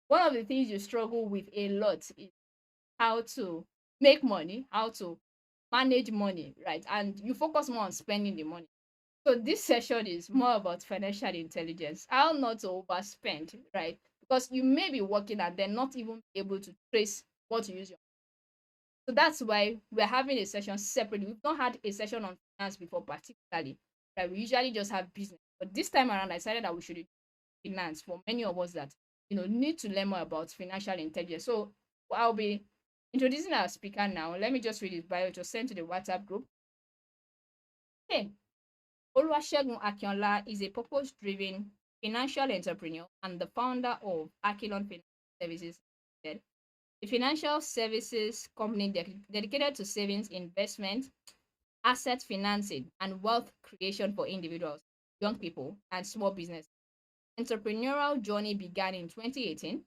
one of the things you struggle with a lot is how to make money, how to manage money, right? And you focus more on spending the money. So this session is more about financial intelligence, how not to overspend, right? Because you may be working and then not even be able to trace what you use your. So that's why we're having a session separately. We've not had a session on finance before, particularly. Right? We usually just have business. But this time around, I decided that we should do finance for many of us that need to learn more about financial intelligence. So I'll be introducing our speaker now. Let me just read his bio. It was sent to the WhatsApp group. Hey, Oluwasegun Akinola is a purpose-driven financial entrepreneur and the founder of Akilon Financial Services Limited, a financial services company dedicated to savings, investment, asset financing, and wealth creation for individuals, young people, and small business. Entrepreneurial journey began in 2018.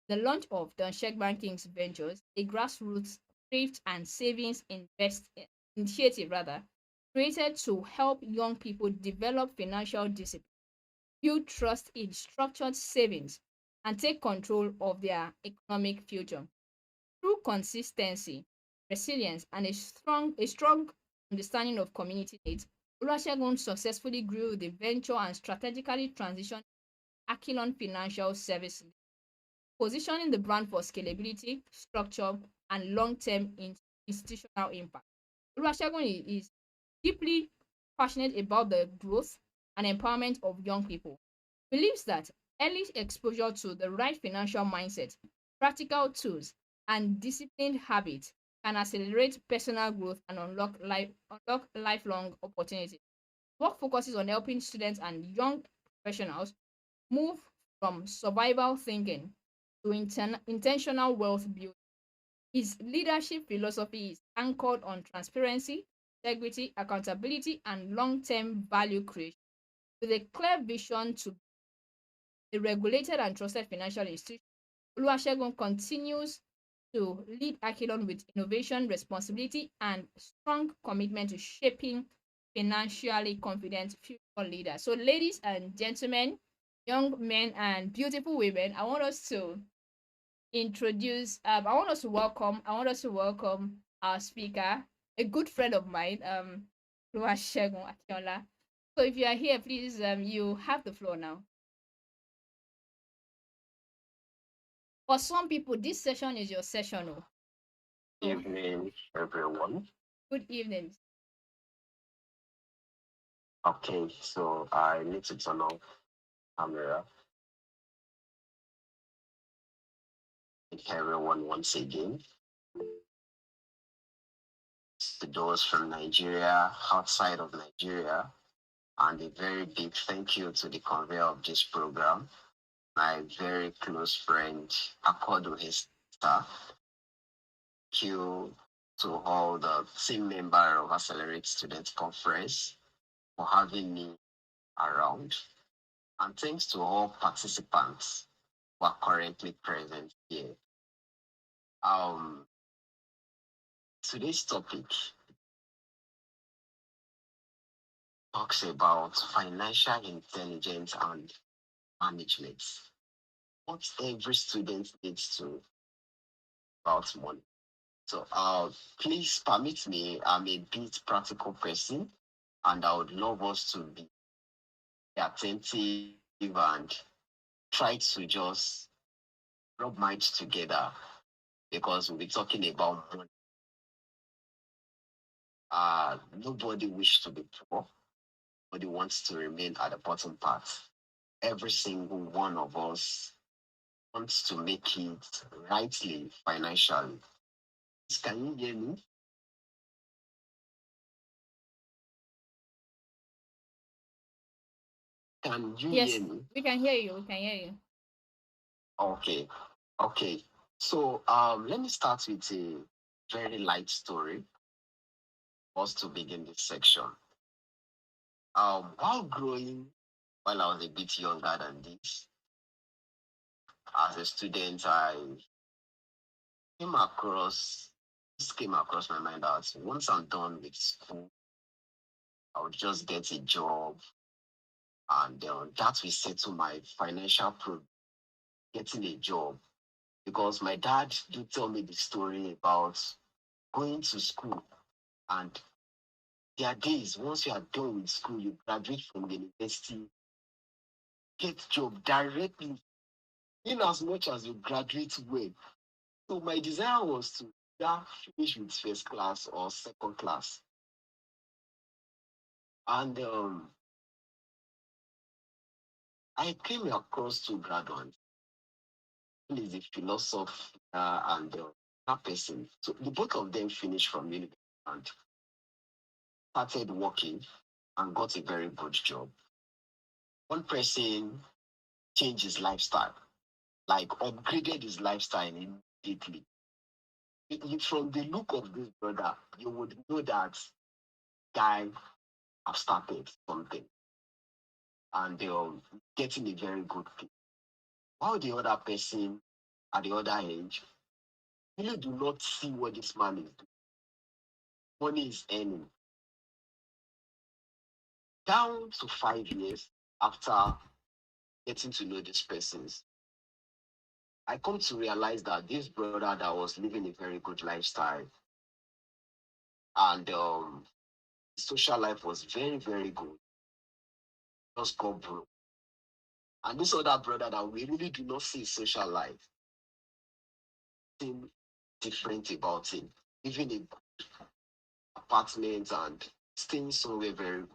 The launch of Donshek Banking's Ventures, a grassroots thrift and savings initiative, created to help young people develop financial discipline, build trust in structured savings, and take control of their economic future. Through consistency, resilience, and a strong understanding of community needs, Oluwasegun successfully grew the venture and strategically transitioned Akilon Financial Services, positioning the brand for scalability, structure, and long-term institutional impact. Oluwasegun is deeply passionate about the growth and empowerment of young people. Believes that early exposure to the right financial mindset, practical tools, and disciplined habits can accelerate personal growth and unlock lifelong opportunities. Work focuses on helping students and young professionals move from survival thinking to intentional wealth building. His leadership philosophy is anchored on transparency, integrity, accountability, and long term value creation. With a clear vision to a regulated and trusted financial institution, Oluwasegun continues to lead Akilon with innovation, responsibility, and strong commitment to shaping financially confident future leaders. So, ladies and gentlemen, young men and beautiful women, I want us to welcome our speaker, a good friend of mine, Oluwasegun Akinola. So if you are here, please, you have the floor now. For some people, this session is your session. Oh, so Evening, everyone. good evening. Okay, so I need to turn off camera. Thank everyone once again. To those from Nigeria, outside of Nigeria, and a very big thank you to the conveyor of this program, my very close friend Akodo Hester. Thank you to all the team member of Accelerate Student Conference for having me around. And thanks to all participants who are currently present here. Um, Today's topic talks about financial intelligence and management. What every student needs to about money. So, please permit me. I'm a bit practical person, and I would love us to be attentive and try to just rub minds together because we'll be talking about money. Nobody wishes to be poor. Nobody wants to remain at the bottom part. Every single one of us wants to make it rightly financially. Can you hear me? Can you hear Yes, me? we can hear you. We can hear you. Okay. Okay. So let me start with a very light story for us to begin this section. While growing, while I was a bit younger than this, as a student, came across came across my mind that once I'm done with school, I would just get a job and that will settle my financial problem. getting a job, because my dad do tell me the story about going to school, and there are days once you are done with school, you graduate from the university, get job directly, in as much as you graduate well. So my desire was to either finish with first class or second class. And I came across two graduates. One is a philosopher and that person. So the both of them finished from university and started working and got a very good job. One person changed his lifestyle, like upgraded his lifestyle immediately. From the look of this brother, you would know that guy have started something and they're getting a very good pay. While the other person at the other age really do not see what this man is doing. Money is earning. Down to 5 years after getting to know these persons, I come to realize that this brother that was living a very good lifestyle and social life was very, very good, just got broke. And this other brother that we really do not see social life, thing different about him, living in apartments and staying somewhere very good.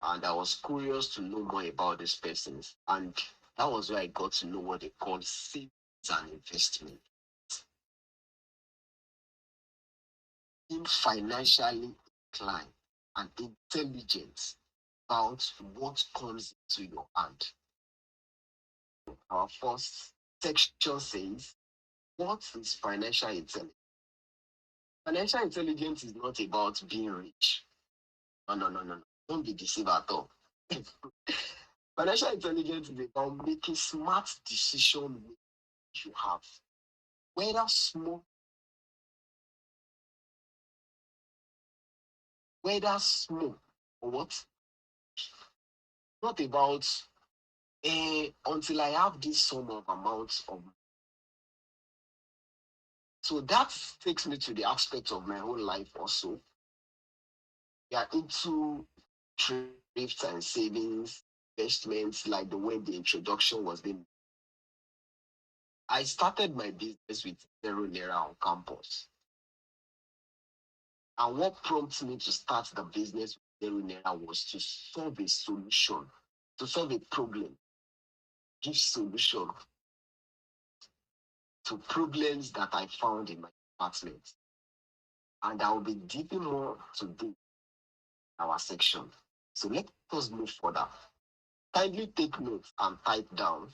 And I was curious to know more about these persons. And that was where I got to know what they call savings and investment. Being financially inclined and intelligent about what comes into your hand. Our first section says, what is financial intelligence? Financial intelligence is not about being rich. No, no, no, no, no. Don't be deceived at all. Financial intelligence is about making smart decisions you have, whether small, or what. Not about until I have this sum of amounts of. So that takes me to the aspect of my whole life also. We are into thrift and savings, investments, like the way the introduction was being. I started my business with zero naira on campus. And what prompted me to start the business with zero naira was to solve a solution, to solve a problem, give solution to problems that I found in my department. And I will be dipping more today in our section. So let us move further. Kindly take notes and type down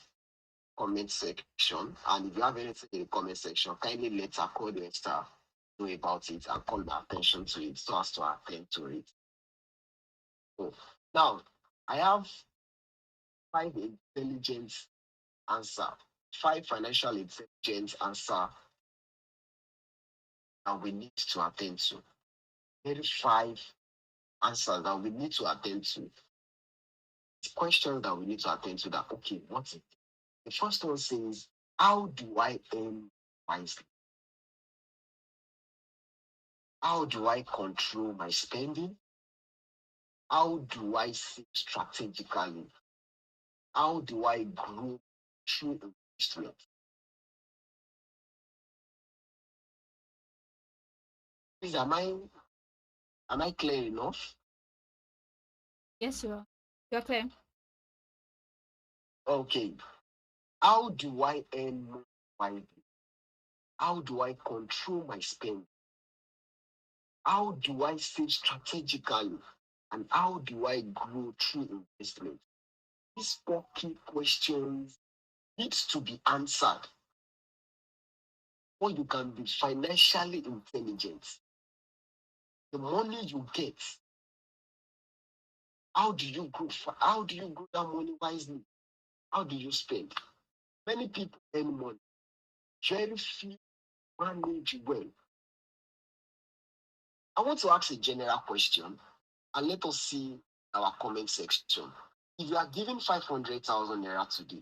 comment section. And if you have anything in the comment section, kindly let our coordinator staff know about it and call my attention to it so as to attend to it. So now I have 5 intelligence answer, 5 financial intelligence answer that we need to attend to. Very 5 answers that we need to attend to. Questions that we need to attend to that, okay, what's it? The first one says, how do I earn wisely? How do I control my spending? How do I save strategically? How do I grow through investment? Please, am I clear enough? Yes, you are. You're clear. Okay. How do I earn more wisely? How do I control my spend? How do I save strategically? And how do I grow through investment? These 4 key questions needs to be answered or you can be financially intelligent. The money you get, how do you grow? How do you grow that money wisely? How do you spend? Many people earn money, very few manage well. I want to ask a general question and let us see our comment section. If you are given 500,000 naira today,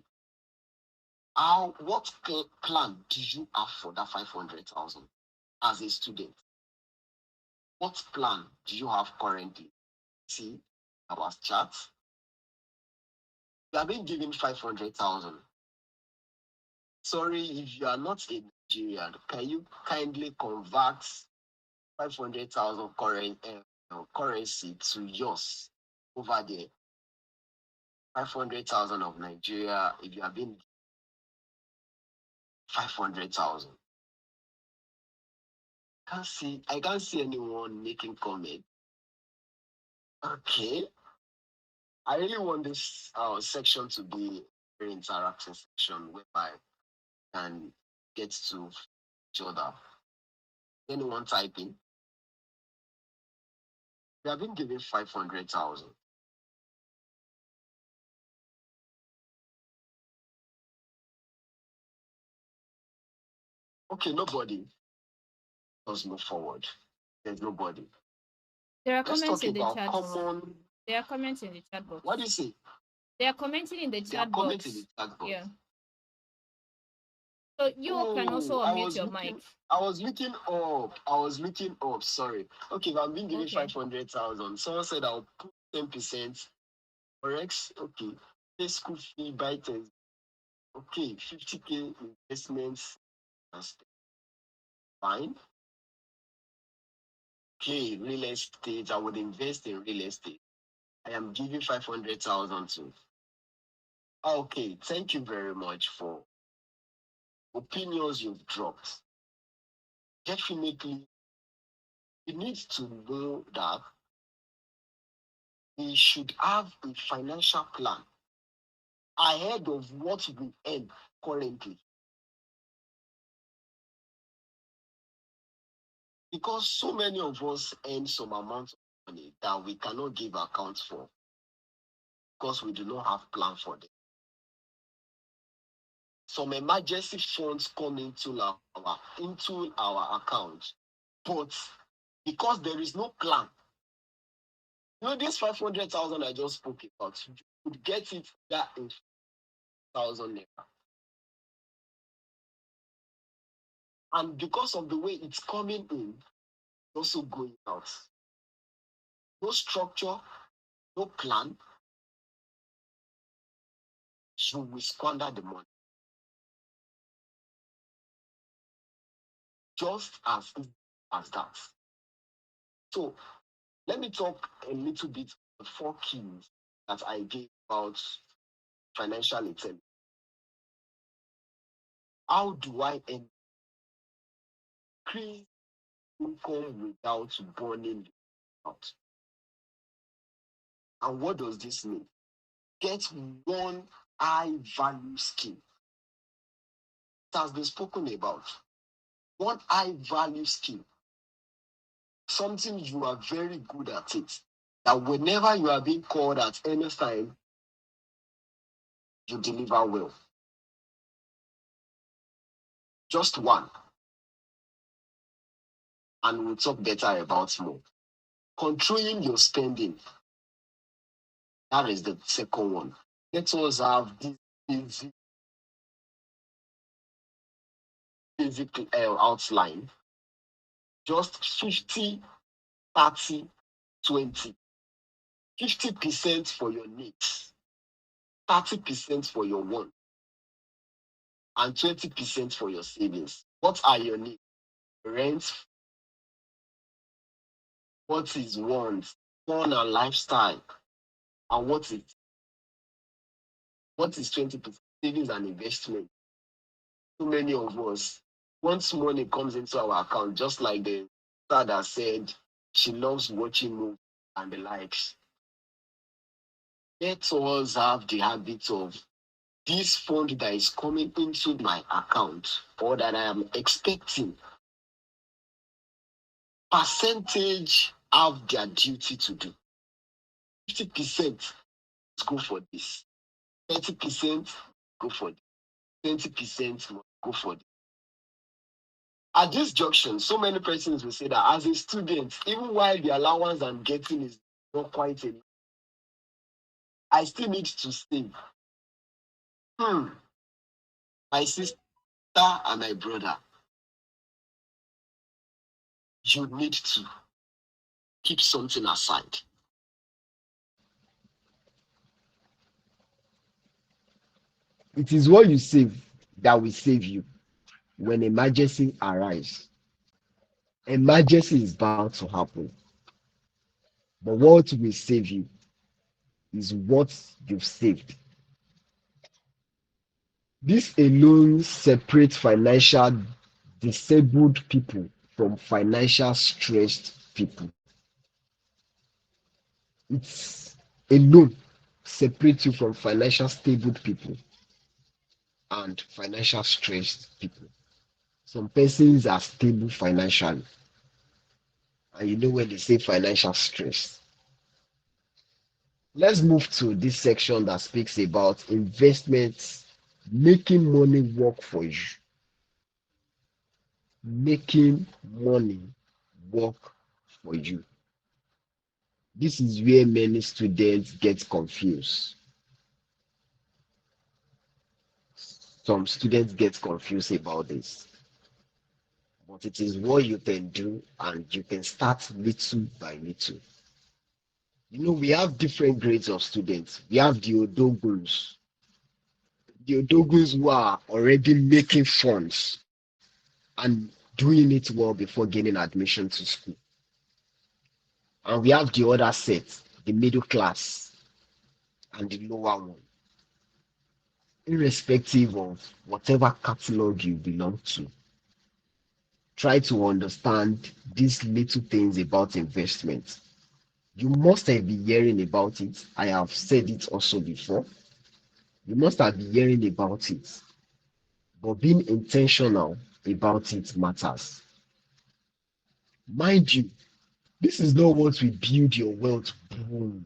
What plan do you have for that 500,000 as a student? What plan do you have currently? See our chat. You have been given 500,000. Sorry, if you are not a Nigerian, can you kindly convert 500,000 currency to yours over there? 500,000 of Nigeria, if you have been 500,000. I can't see anyone making comment. Okay. I really want this section to be a very interactive section whereby we can get to each other. Anyone typing? We have been given 500,000. Okay, nobody. Let's move forward. There's nobody. There are Let's comments talk in the about chat. common. There are comments in the chat What do box. you say? They are commenting in the They are chat commenting in box. the chat box. Yeah. So you can also Oh, unmute your mic. I was looking up. I was looking up. Sorry. Okay, if I'm being given Okay. 500,000, someone said I'll put 10%. Forex. Okay. Pay school fee, buy things. Okay, 50K investments. That's fine. Okay, real estate. I would invest in real estate. I am giving 500,000 to. Okay, thank you very much for opinions you've dropped. Definitely, we need to know that we should have a financial plan ahead of what we earn currently. Because so many of us earn some amount of money that we cannot give account for because we do not have plan for them. Some emergency funds come into our account, but because there is no plan, this 500,000 I just spoke about, you could get it that in 1,000 naira. And because of the way it's coming in, it's also going out. No structure, no plan, you will squander the money. Just as easy as that. So let me talk a little bit of the 4 keys that I gave about financial intelligence. How do I increase income without burning out? And what does this mean? Get one high value skill. It has been spoken about. One high value skill, something you are very good at it. That whenever you are being called at any time, you deliver well. Just one. And we'll talk better about more. Controlling your spending. That is the second one. Let us have this basic outline. Just 50, 30, 20. 50% for your needs, 30% for your want, and 20% for your savings. What are your needs? Rent. What is want? Fun and lifestyle. And what is 20%? Savings and investment. So many of us, once money comes into our account, just like the star that said she loves watching movies and the likes. Let us have the habit of this fund that is coming into my account or that I am expecting. Percentage have their duty to do. 50% go for this. 30% go for this. 20% go for this. At this junction, so many persons will say that as a student, even while the allowance I'm getting is not quite enough, I still need to save. My sister and my brother, you need to keep something aside. It is what you save that will save you when emergency arise. Emergency is bound to happen, but what will save you is what you've saved. This alone separates financial disabled people from financial stressed people. It's alone separates you from financial stable people and financial stressed people. Some persons are stable financially, and you know when they say financial stress. Let's move to this section that speaks about investments, making money work for you. Making money work for you. This is where many students get confused. Some students get confused about this, but it is what you can do and you can start little by little. You know, we have different grades of students. We have the odoguns who are already making funds and doing it well before gaining admission to school. And we have the other set, the middle class and the lower one. Irrespective of whatever catalog you belong to, try to understand these little things about investment. You must have been hearing about it. I have said it also before. You must have been hearing about it, but being intentional about it matters. Mind you, this is not what will build your wealth boom,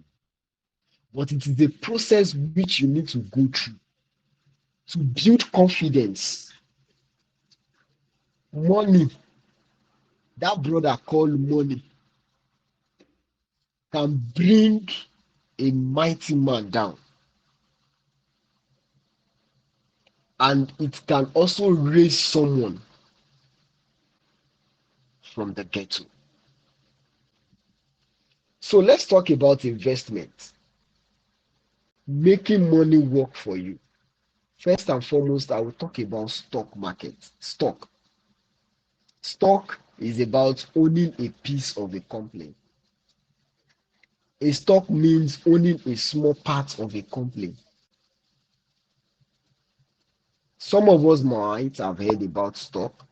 but it is a process which you need to go through to build confidence. Money, that brother called money, can bring a mighty man down, and it can also raise someone from the ghetto. So let's talk about investment, making money work for you. First and foremost, I will talk about stock market. Stock is about owning a piece of a company. A stock means owning a small part of a company. Some of us might have heard about stock,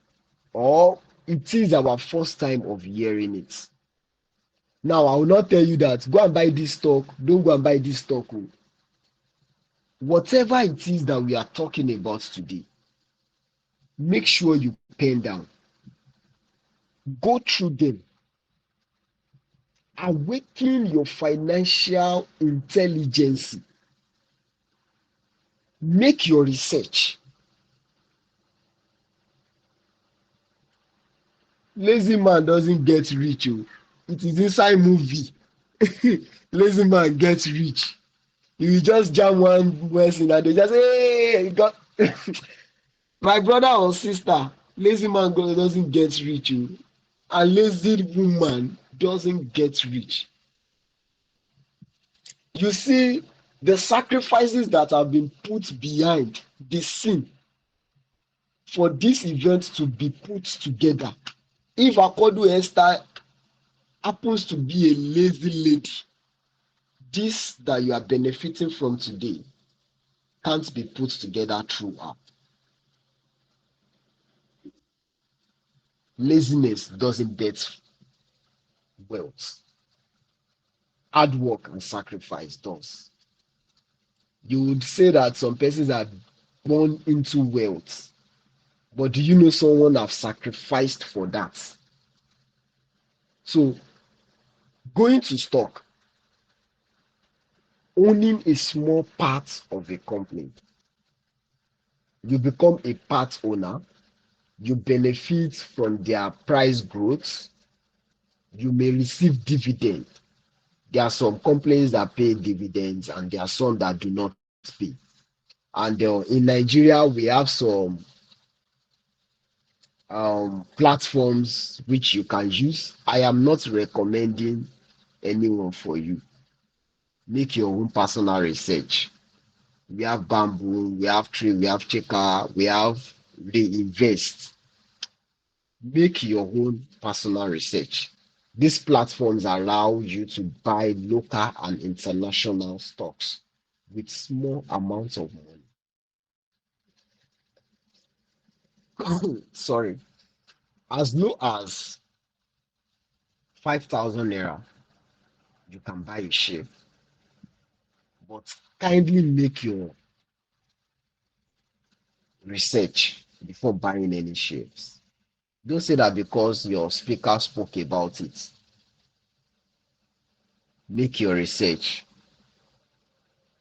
or it is our first time of hearing it. Now, I will not tell you that go and buy this stock, don't go and buy this stock. Oh. Whatever it is that we are talking about today, make sure you pen down, go through them, awaken your financial intelligence, make your research. Lazy man doesn't get rich. Oh. It is inside movie. Lazy man gets rich. You just jam one person and they just say, hey, got my brother or sister, lazy man doesn't get rich. Oh. A lazy woman doesn't get rich. You see, the sacrifices that have been put behind the scene for this event to be put together. If Akodo Esther happens to be a lazy lady, this that you are benefiting from today can't be put together through her. Laziness doesn't get wealth. Hard work and sacrifice does. You would say that some persons are born into wealth, but do you know someone have sacrificed for that? So going to stock, owning a small part of a company, you become a part owner, you benefit from their price growth, you may receive dividend. There are some companies that pay dividends and there are some that do not pay. And in Nigeria, we have some platforms which you can use. I am not recommending anyone for you. Make your own personal research. We have Bamboo, we have Tree, we have Checker, we have Reinvest. Make your own personal research. These platforms allow you to buy local and international stocks with small amounts of money. Sorry. As low as 5,000 naira, you can buy a share. But kindly make your research before buying any shares. Don't say that because your speaker spoke about it. Make your research.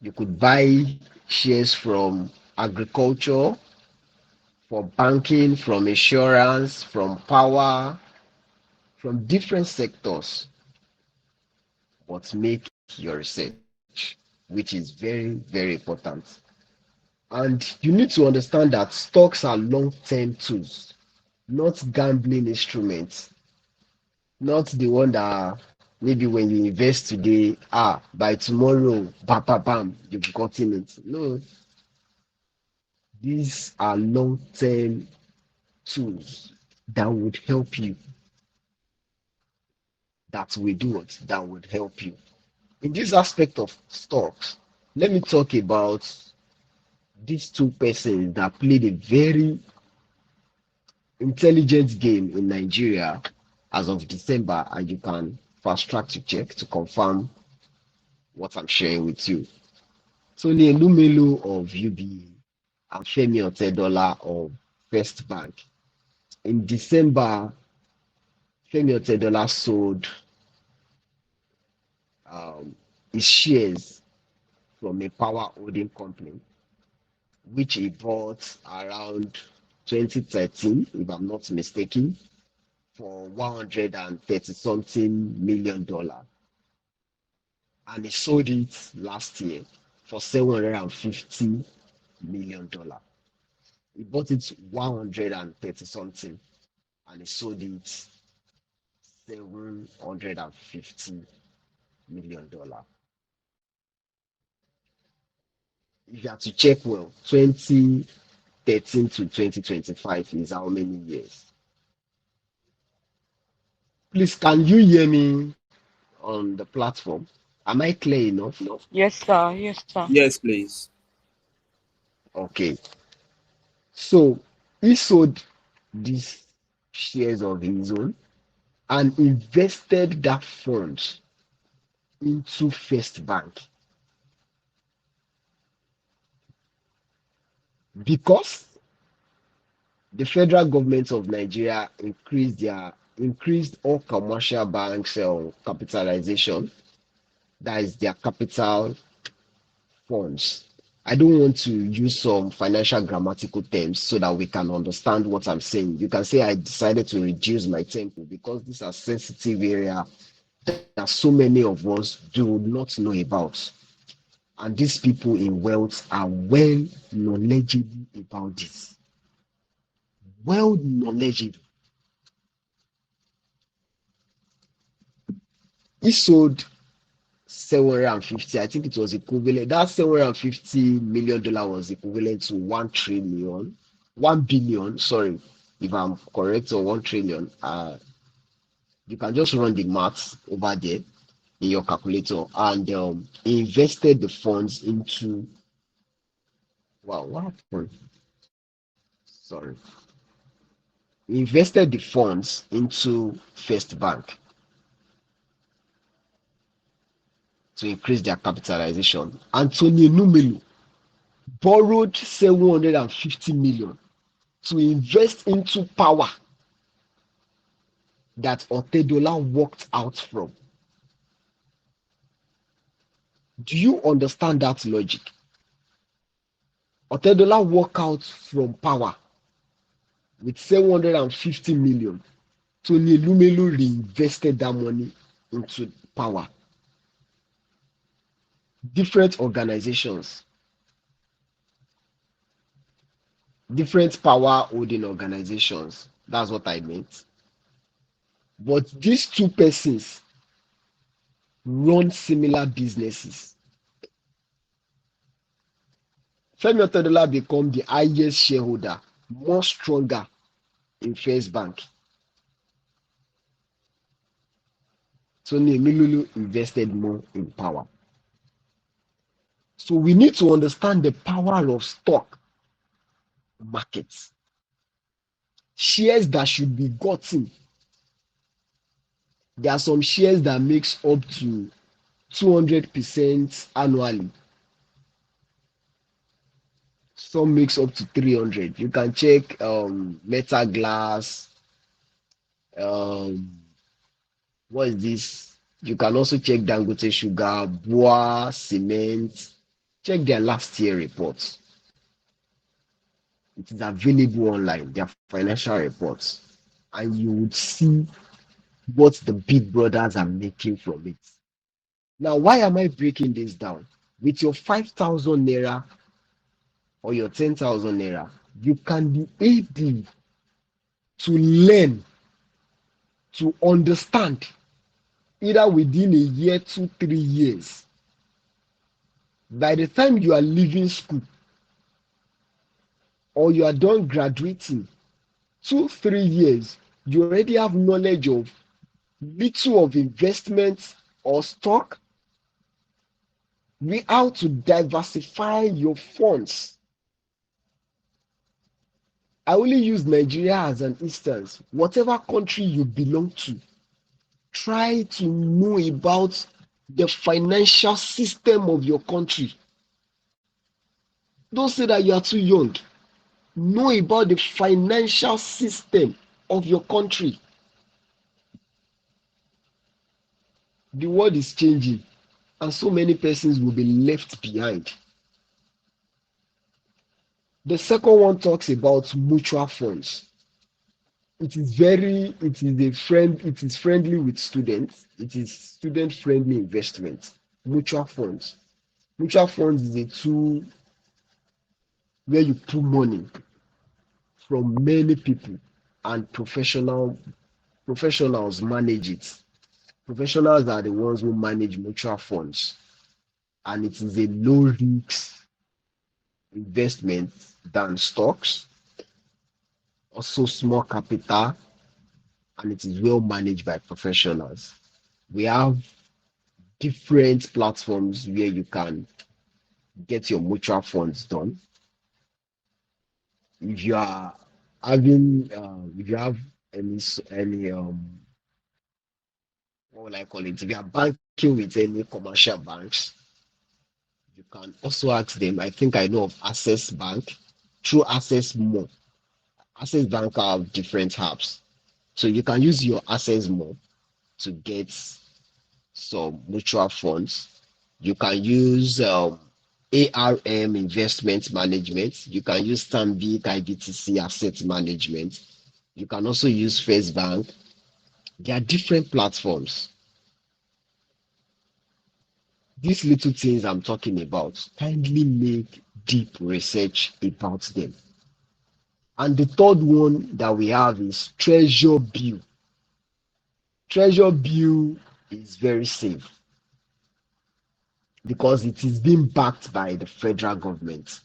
You could buy shares from agriculture, from banking, from insurance, from power, from different sectors, but make your research, which is very, very important. And you need to understand that stocks are long-term tools, not gambling instruments, not the one that maybe when you invest today, by tomorrow, bam, bam, bam, you've gotten it. No, these are long-term tools that would help you, that will do it, that would help you. In this aspect of stocks, let me talk about these two persons that played a very intelligent game in Nigeria as of December, and you can fast track to check to confirm what I'm sharing with you. Tony Elumelu of UBA and Femi Otedola of First Bank. In December, Femi Otedola sold um, his shares from a power holding company, which he bought around 2013, if I'm not mistaken, for 130 something million dollar. And he sold it last year for 750 million dollar. He bought it 130 something and he sold it 750 million dollar. If you have to check well, 2013 to 2025 is how many years? Please, can you hear me on the platform? Am I clear enough? Yes, sir. Yes, sir. Yes, please. Okay. So he sold these shares of his own and invested that funds into First Bank because the federal government of Nigeria increased all commercial banks capitalization, that is their capital funds. I don't want to use some financial grammatical terms so that we can understand what I'm saying. You can say I decided to reduce my tempo because these are sensitive area that so many of us do not know about. And these people in wealth are well knowledgeable about this. Well knowledgeable. He sold 750, I think it was equivalent, that $750 million was equivalent to 1 trillion, 1 billion, sorry, if I'm correct, or 1 trillion. You can just run the maths over there in your calculator and invested the funds into, wow, what happened? Sorry. Invested the funds into First Bank to increase their capitalization. Anthony Numelu borrowed 750 million to invest into power that Otedola walked out from. Do you understand that logic? Otedola walked out from power with 750 million. Tony Lumelu reinvested that money into power. Different organizations. different power holding organizations. That's what I meant. But these two persons run similar businesses. Femi Otedola become the highest shareholder, more stronger in First Bank. Tony Emilulu invested more in power. So we need to understand the power of stock markets. Shares that should be gotten. There are some shares that makes up to 200% annually. Some makes up to 300. You can check Meta Glass. Um, what is this? You can also check Dangote Sugar, Boa Cement. Check their last year reports. It is available online, their financial reports, and you would see what the big brothers are making from it. Now, why am I breaking this down? With your 5,000 naira or your 10,000 naira, you can be able to learn, to understand, either within a year, 2, 3 years. By the time you are leaving school or you are done graduating, 2, 3 years, you already have knowledge of little of investment or stock, how to diversify your funds. I only use Nigeria as an instance. Whatever country you belong to, try to know about the financial system of your country. Don't say that you are too young. Know about the financial system of your country. The world is changing, and so many persons will be left behind. The second one talks about mutual funds. It is friendly with students. It is student friendly investment. Mutual funds. Mutual funds is a tool where you put money from many people and professionals manage it. Professionals are the ones who manage mutual funds, and it is a low risk investment than stocks, also small capital, and it is well managed by professionals. We have different platforms where you can get your mutual funds done. If you are if you have any what will I call it? If you are banking with any commercial banks, you can also ask them. I think I know of Access Bank. Through Access More, Access Bank have different apps, so you can use your Access More to get some mutual funds. You can use ARM investment management. You can use Stanbic IBTC asset management. You can also use First Bank. There are different platforms. These little things I'm talking about, kindly make deep research about them. And the third one that we have is treasure bill. Treasure bill is very safe because it is being backed by the federal government.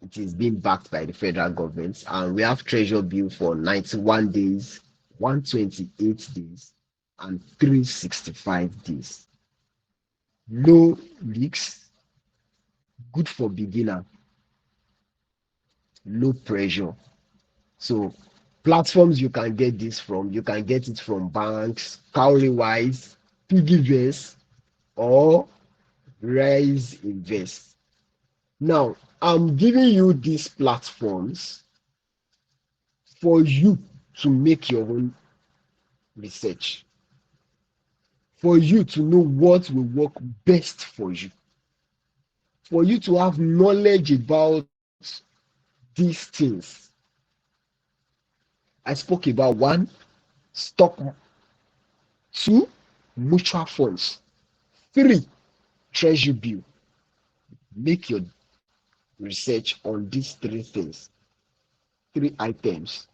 It is being backed by the federal government, and we have treasure bill for 91 days, 128 days, and 365 days. Low risks, good for beginner, low pressure. So platforms you can get this from, you can get it from banks, Cowrywise, Piggyvest, or Rise Invest. Now, I'm giving you these platforms for you to make your own research, for you to know what will work best for you to have knowledge about these things. I spoke about one, stock, two, mutual funds, three, treasury bill. Make your research on these three things, three items.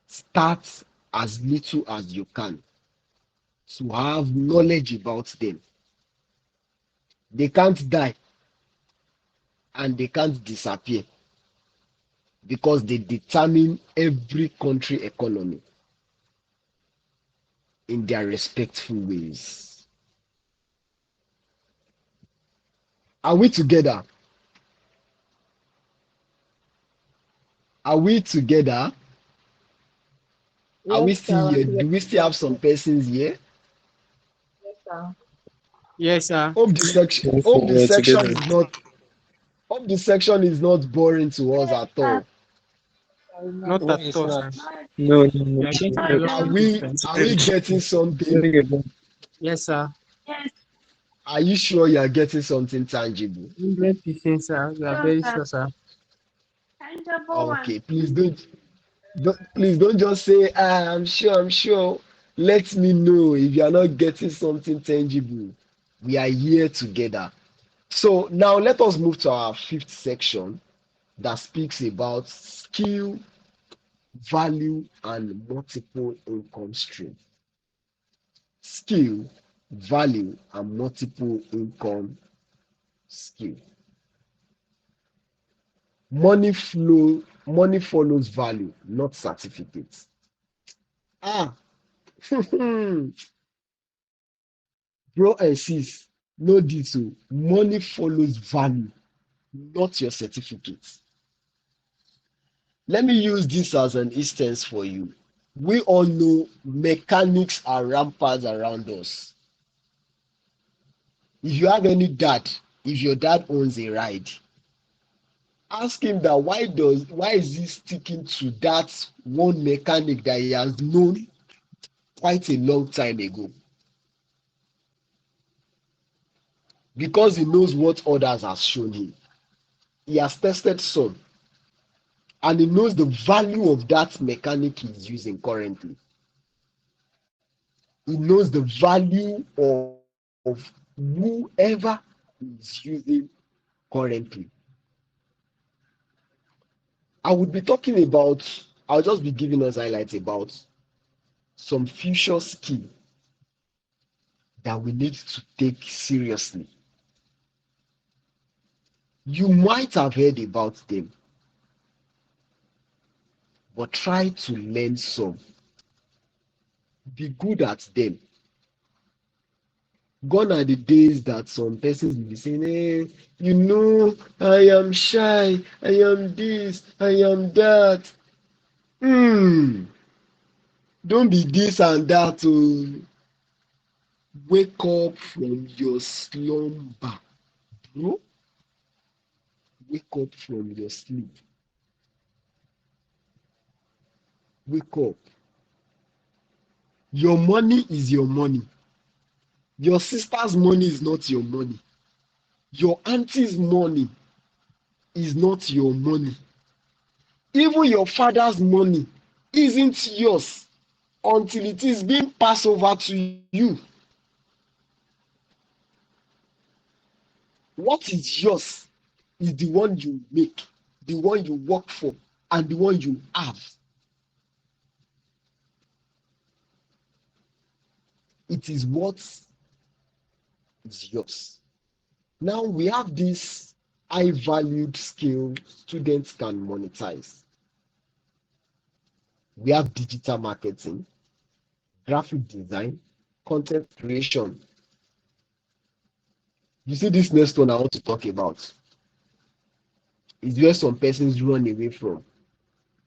Start as little as you can to have knowledge about them. They can't die and they can't disappear because they determine every country economy in their respectful ways. Are we together? Are we together? Are we Yes, still sir. here? Yes, Do we still have some persons here? sir. Yes, sir. Hope the section Yes, hope the we are section together. is not hope the section is not boring to us at all. Not No, at it's all, not. sir. No, no, no. You are getting a No, lot Are of we difference. are we getting something? very good. Yes, sir. Are you sure you are getting something tangible? 100%, sir. We are very sure, sir. Okay, please don't just say I'm sure. Let me know if you are not getting something tangible. We are here together. So now let us move to our fifth section that speaks about skill, value, and multiple income stream. Skill, value, and multiple income skill. Money follows value, not certificates. Ah, bro and sis, know this o. Money follows value, not your certificates. Let me use this as an instance for you. We all know mechanics are rampant around us. If you have any dad, if your dad owns a ride, ask him that why is he sticking to that one mechanic that he has known quite a long time ago? Because he knows what others have shown him. He has tested some and he knows the value of that mechanic he's using currently. He knows the value of whoever is using currently. I would be talking about, I'll just be giving us highlights about some future skill that we need to take seriously. You might have heard about them, but try to learn some. Be good at them. Gone are the days that some persons will be saying, hey, I am shy, I am this, I am that. Don't be this and that. Oh. Wake up from your slumber, bro. Wake up from your sleep. Wake up. Your money is your money. Your sister's money is not your money. Your auntie's money is not your money. Even your father's money isn't yours until it is being passed over to you. What is yours is the one you make, the one you work for, and the one you have. It is what is yours. Now we have this high valued skill students can monetize. We have digital marketing, graphic design, content creation. You see, this next one I want to talk about is where some persons run away from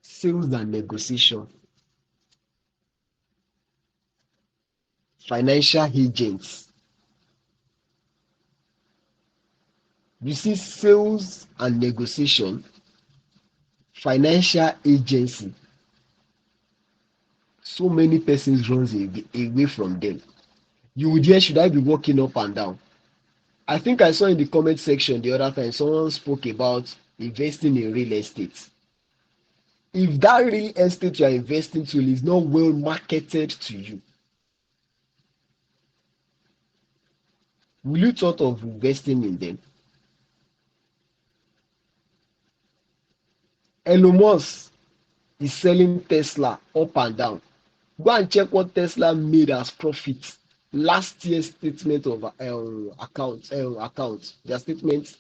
sales and negotiation, financial agents. You see, sales and negotiation, financial agency. So many persons runs away from them. You would hear, should I be walking up and down? I think I saw in the comment section the other time someone spoke about investing in real estate. If that real estate you are investing to is not well marketed to you, will you thought of investing in them? Elon Musk is selling Tesla up and down. Go and check what Tesla made as profit. Last year's statement of account. Their statement.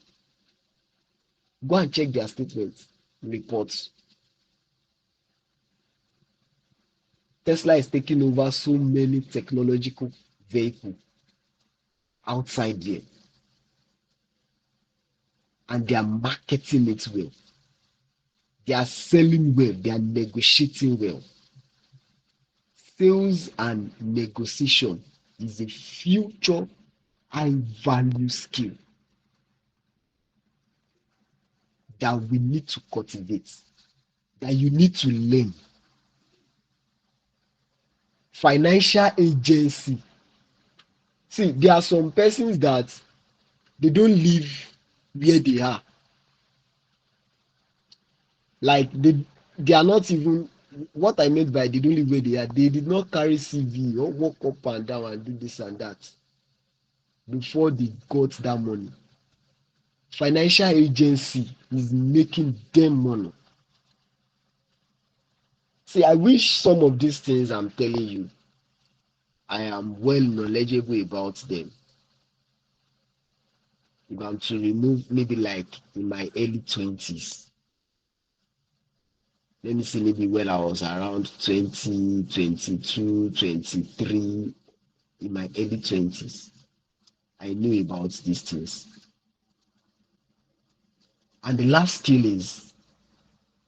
Go and check their statement reports. Tesla is taking over so many technological vehicles outside there, and they are marketing it well. They are selling well. They are negotiating well. Sales and negotiation is a future high value skill that we need to cultivate, that you need to learn. Financial agency. See, there are some persons that they don't live where they are. Like they are not even, what I meant by they don't live where they are, they did not carry CV or walk up and down and do this and that before they got that money. Financial agency is making them money. See, I wish some of these things I'm telling you, I am well knowledgeable about them. If I'm to remove maybe like in my early 20s, let me see, maybe when I was around 20, 22, 23, in my early 20s, I knew about these things. And the last skill is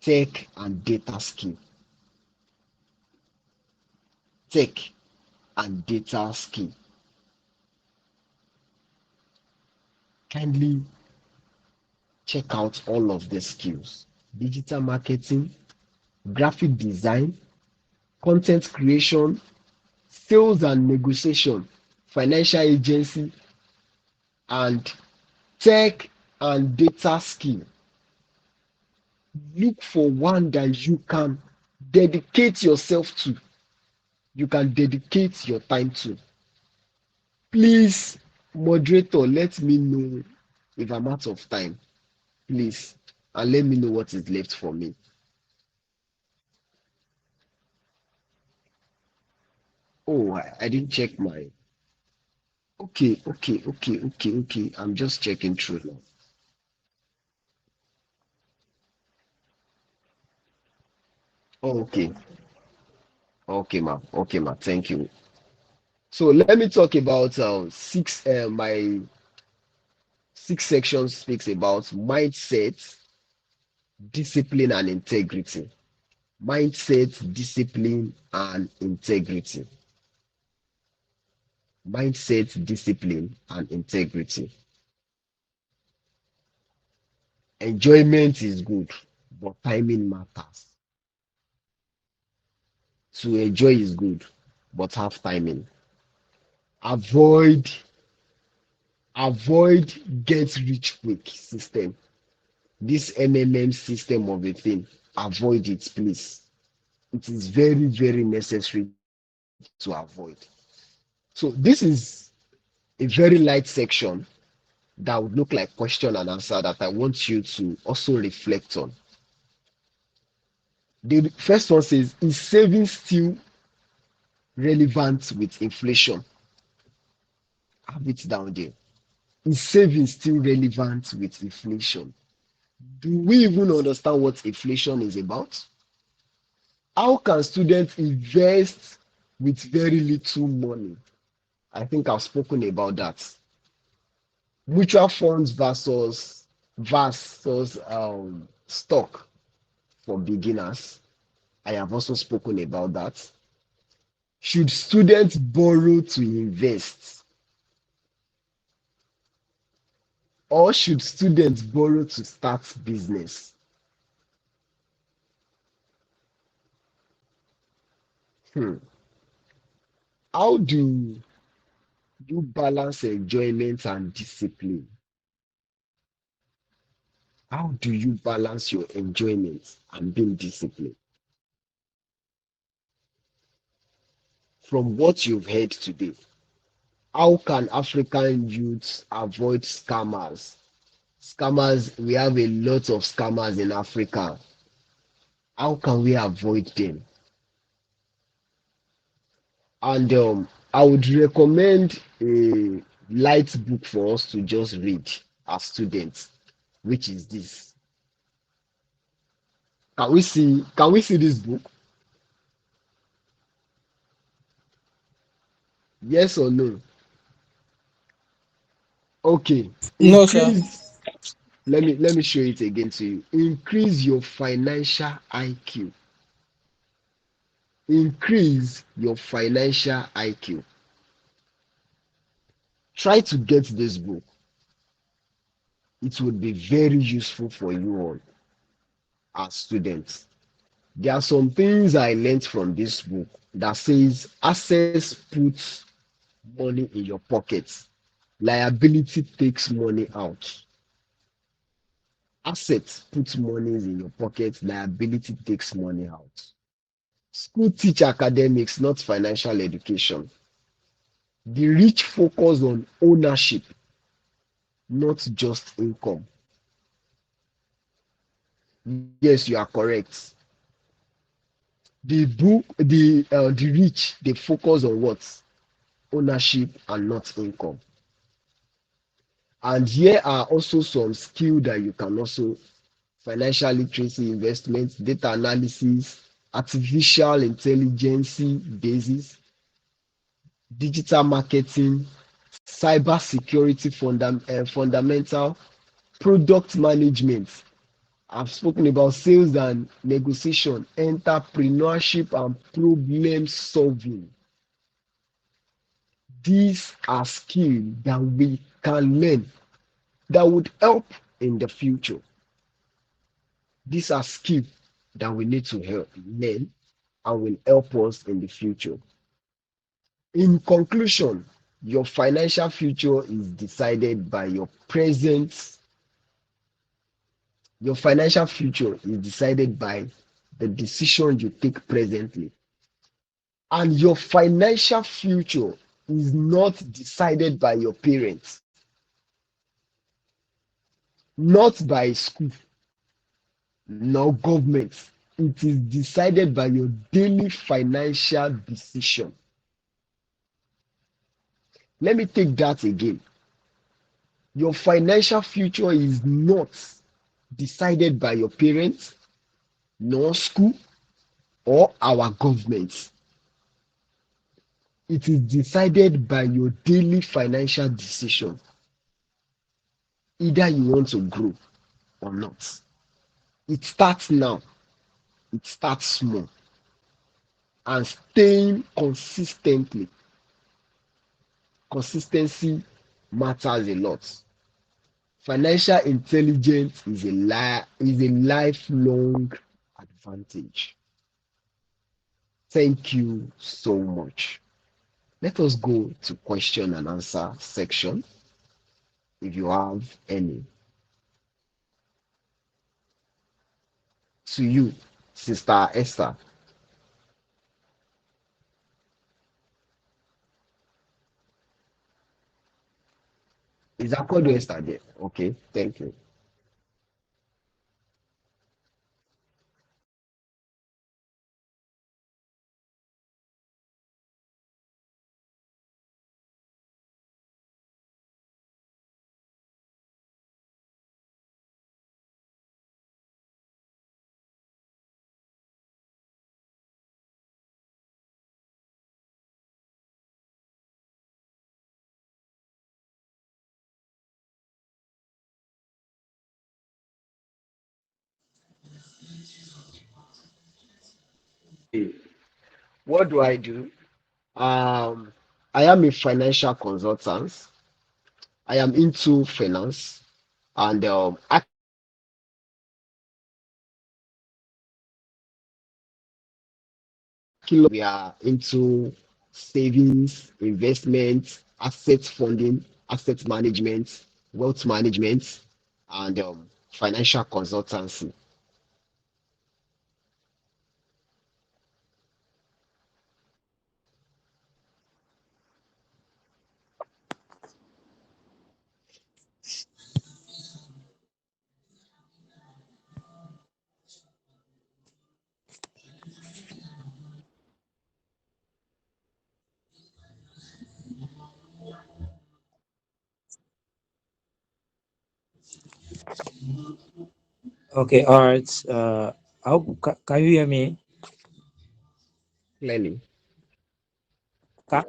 tech and data skill. Tech and data skill. Kindly check out all of the skills: digital marketing, graphic design, content creation, sales and negotiation, financial agency, and tech and data skill. Look for one that you can dedicate yourself to, you can dedicate your time to. Please, moderator, let me know if I'm out of time, please, and let me know what is left for me. Oh, I didn't check my. Okay. I'm just checking through now. Oh, okay, ma. Thank you. So let me talk about six. My six sections speaks about mindset, discipline, and integrity. Mindset, discipline, and integrity. Mindset, discipline, and integrity. Enjoyment is good, but timing matters. To enjoy is good, but have timing. Avoid get rich quick system. This MMM system of a thing, avoid it, please. It is very, very necessary to avoid. So this is a very light section that would look like question and answer that I want you to also reflect on. The first one says, is saving still relevant with inflation? Have it down there. Is saving still relevant with inflation? Do we even understand what inflation is about? How can students invest with very little money? I think I've spoken about that. Mutual funds versus stock for beginners. I have also spoken about that. Should students borrow to invest, or should students borrow to start business? Hmm. How do you balance enjoyment and discipline? How do you balance your enjoyment and being disciplined? From what you've heard today, how can African youths avoid scammers? Scammers, we have a lot of scammers in Africa. How can we avoid them? And I would recommend a light book for us to just read as students, which is this. Can we see this book? Yes or no? Okay. No, sir. Increase, let me show it again to you. Increase your financial IQ. Increase your financial IQ. Try to get this book. It would be very useful for you all as students. There are some things I learned from this book that says access puts money in your pocket. Liability takes money out. Assets put money in your pocket. Liability takes money out. School teach academics, not financial education. The rich focus on ownership, not just income. Yes, you are correct. The rich, they focus on what? Ownership and not income. And here are also some skill that you can also financial literacy, investment, data analysis, artificial intelligence basis, digital marketing, cyber security fundamental, product management. I've spoken about sales and negotiation, entrepreneurship and problem solving. These are skills that we can learn that would help in the future. These are skills that we need to learn and will help us in the future. In conclusion, your financial future is decided by your present. Your financial future is decided by the decision you take presently. And your financial future is not decided by your parents, not by school, nor government. It is decided by your daily financial decision. Let me take that again. Your financial future is not decided by your parents, nor school, or our government. It is decided by your daily financial decision. Either you want to grow or not. It starts now. It starts small. And staying consistently. Consistency matters a lot. Financial intelligence is a lifelong advantage. Thank you so much. Let us go to question and answer section if you have any. To you, Sister Esther. Is Akodo Esther there? Okay, thank you. Okay, what do I do? Um, I am a financial consultant. I am into finance, and we are into savings, investment, asset funding, asset management, wealth management, and financial consultancy. Okay, all right. Can you hear me? Clearly. Ca-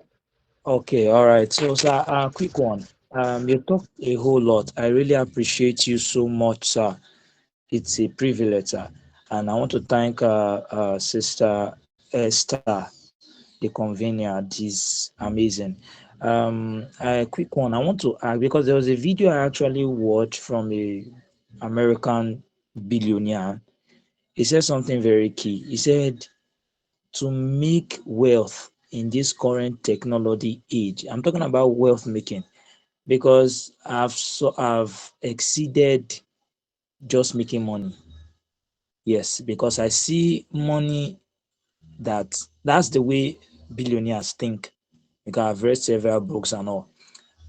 Okay, all right. So, sir, quick one. You talked a whole lot. I really appreciate you so much, sir. It's a privilege, sir. And I want to thank Sister Esther, the convener. This amazing. A quick one. I want to ask because there was a video I actually watched from a American billionaire. He said something very key. He said to make wealth in this current technology age. I'm talking about wealth making because I've exceeded just making money. Yes, because I see money that's the way billionaires think. Because I've read several books and all.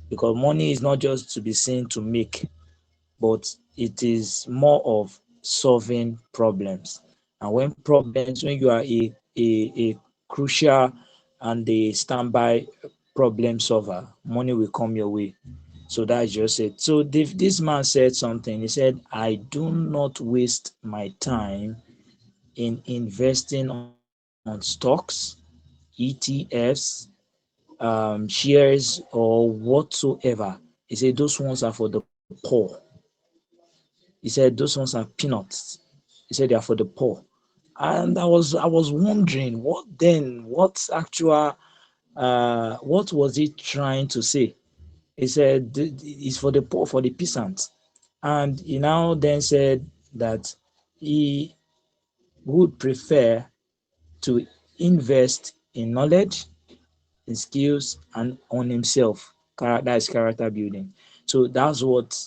Because money is not just to be seen to make, but it is more of solving problems. And when you are a crucial and a standby problem solver, money will come your way. So that's just it. So this man said something. He said, I do not waste my time in investing on stocks, ETFs, shares, or whatsoever. He said those ones are for the poor. He said those ones are peanuts. He said they are for the poor. And I was wondering what was he trying to say? He said it's for the poor, for the peasants. And he now then said that he would prefer to invest in knowledge, in skills, and on himself. That is character building. So that's what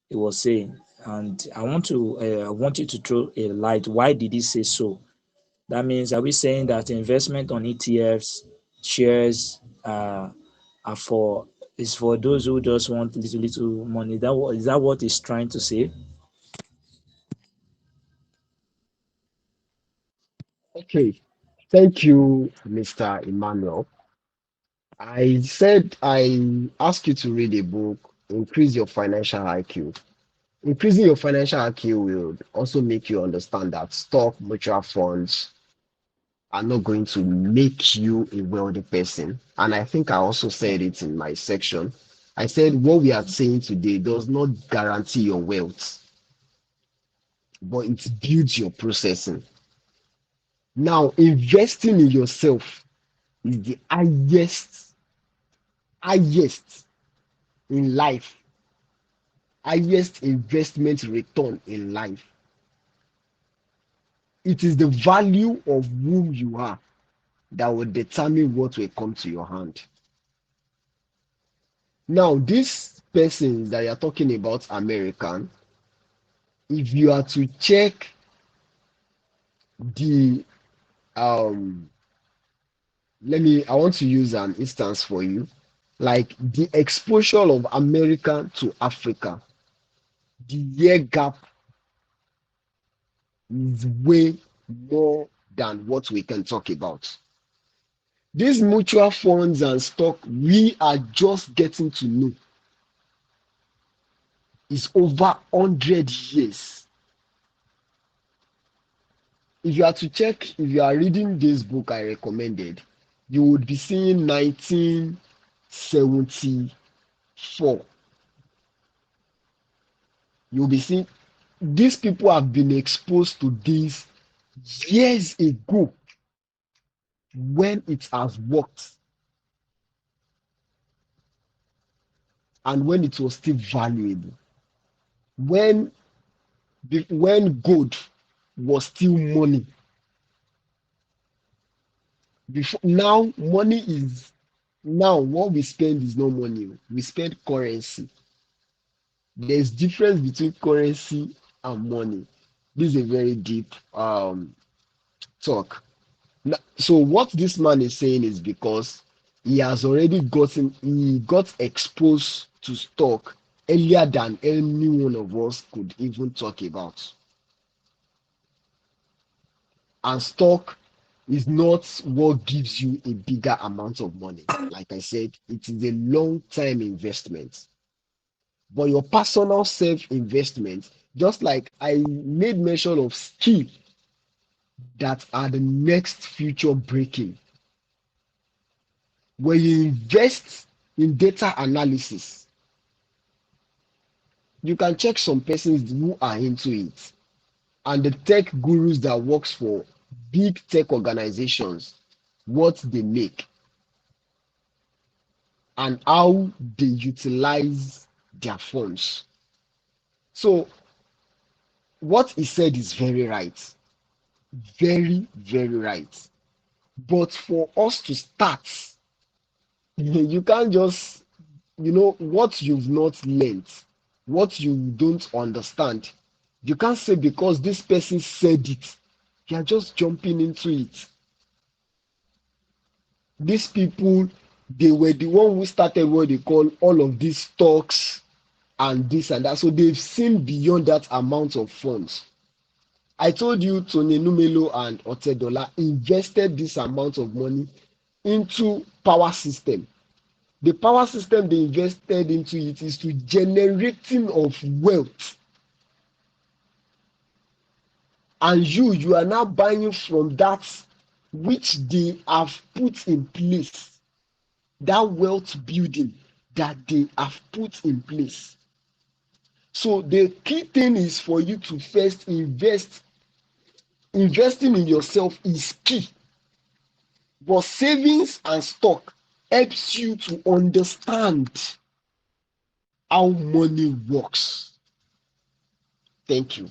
he was saying. And I want you to throw a light. Why did he say so? That means, are we saying that investment on ETFs, shares, are for is for those who just want little money? Is that what he's trying to say? Okay. Thank you, Mr. Emmanuel. I said I asked you to read a book, Increase Your Financial IQ. Increasing your financial IQ will also make you understand that stock mutual funds are not going to make you a wealthy person. And I think I also said it in my section. I said what we are saying today does not guarantee your wealth, but it builds your processing. Now, investing in yourself is the highest in life, highest investment return in life. It is the value of whom you are that will determine what will come to your hand. Now, this person that you're talking about, American, if you are to check the um I want to use an instance for you, like the exposure of America to Africa, the year gap is way more than what we can talk about. These mutual funds and stock we are just getting to know is over 100 years. If you are to check, if you are reading this book I recommended, you would be seeing 1974. You'll be seeing these people have been exposed to this years ago when it has worked and when it was still valuable. When when gold was still money. Before now, money is now what we spend is not money. We spend currency. There's difference between currency and money. This is a very deep talk. So what this man is saying is because he got exposed to stock earlier than any one of us could even talk about. And stock is not what gives you a bigger amount of money. Like I said, it is a long time investment. But your personal self investment, just like I made mention of skill that are the next future breaking. When you invest in data analysis, you can check some persons who are into it, and the tech gurus that works for big tech organizations, what they make and how they utilize their funds. So what he said is very right, very, very right. But for us to start, you can't just, what you've not learned, what you don't understand. You can't say because this person said it, you're just jumping into it. These people, they were the one who started what they call all of these stocks and this and that. So they've seen beyond that amount of funds. I told you Tony Numelo and Otedola invested this amount of money into power system. The power system they invested into it is to generating of wealth. And you are now buying from that which they have put in place, that wealth building that they have put in place. So the key thing is for you to first invest. Investing in yourself is key, but savings and stock helps you to understand how money works. Thank you.